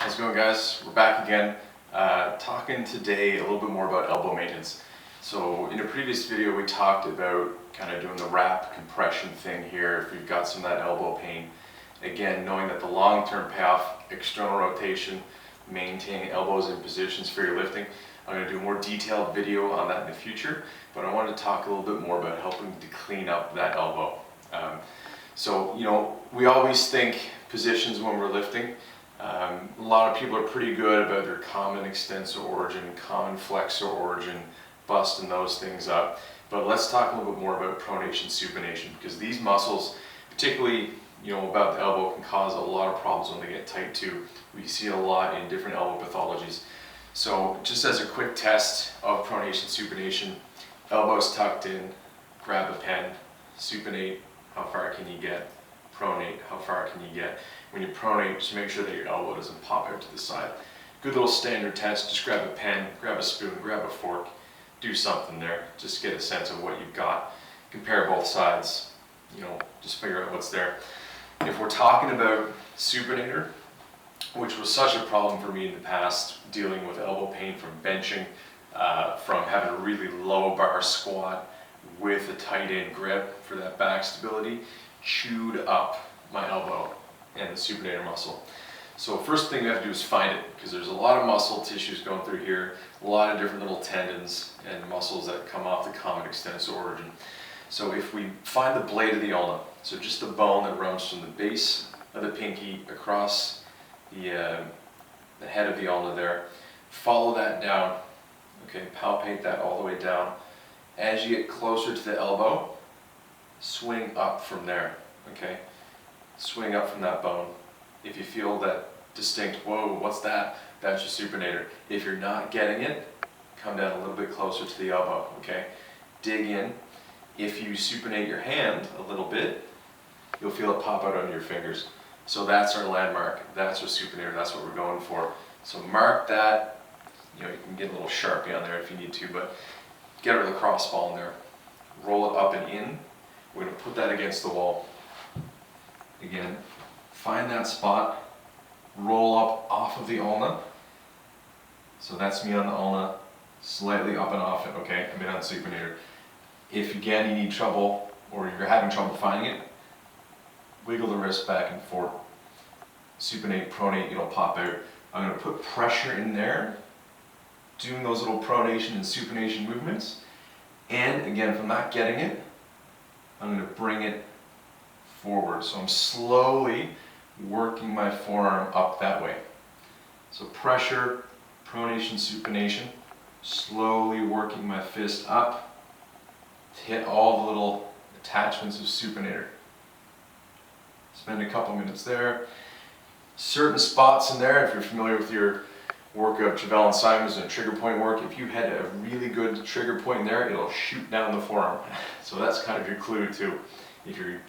How's it going, guys? We're back again, talking today a little bit more about elbow maintenance. So in a previous video we talked about kind of doing the wrap compression thing here if you've got some of that elbow pain. Again, knowing that the long-term payoff, external rotation, maintaining elbows in positions for your lifting. I'm going to do a more detailed video on that in the future, but I wanted to talk a little bit more about helping to clean up that elbow. We always think positions when we're lifting. A lot of people are pretty good about their common extensor origin, common flexor origin, busting those things up. But let's talk a little bit more about pronation, supination, because these muscles, particularly about the elbow, can cause a lot of problems when they get tight too. We see it a lot in different elbow pathologies. So just as a quick test of pronation, supination, elbows tucked in, grab a pen, supinate, how far can you get? Pronate, how far can you get? When you pronate, just make sure that your elbow doesn't pop out to the side. Good little standard test. Just grab a pen, grab a spoon, grab a fork, do something there. Just get a sense of what you've got. Compare both sides, just figure out what's there. If we're talking about supinator, which was such a problem for me in the past, dealing with elbow pain from benching, from having a really low bar squat with a tight end grip for that back stability, chewed up my elbow and the supinator muscle. So first thing we have to do is find it, because there's a lot of muscle tissues going through here, a lot of different little tendons and muscles that come off the common extensor origin. So if we find the blade of the ulna, so just the bone that runs from the base of the pinky across the head of the ulna there, follow that down, okay, palpate that all the way down. As you get closer to the elbow, swing up from there, okay? Swing up from that bone. If you feel that distinct, whoa, what's that? That's your supinator. If you're not getting it, come down a little bit closer to the elbow, okay? Dig in. If you supinate your hand a little bit, you'll feel it pop out under your fingers. So that's our landmark. That's our supinator. That's what we're going for. So mark that. You can get a little Sharpie on there if you need to, but get a lacrosse ball in there. Roll it up and in. We're going to put that against the wall. Again, find that spot, roll up off of the ulna. So that's me on the ulna, slightly up and off it, okay? I'm in on supinator. If again you need trouble, or you're having trouble finding it, wiggle the wrist back and forth. Supinate, pronate, it'll pop out. I'm going to put pressure in there, doing those little pronation and supination movements. And again, if I'm not getting it, I'm going to bring it forward. So I'm slowly working my forearm up that way. So pressure, pronation, supination, slowly working my fist up to hit all the little attachments of supinator. Spend a couple minutes there. Certain spots in there, if you're familiar with your work of Chevelle and Simons and trigger point work, if you had a really good trigger point there, it'll shoot down the forearm. So that's kind of your clue too. If you're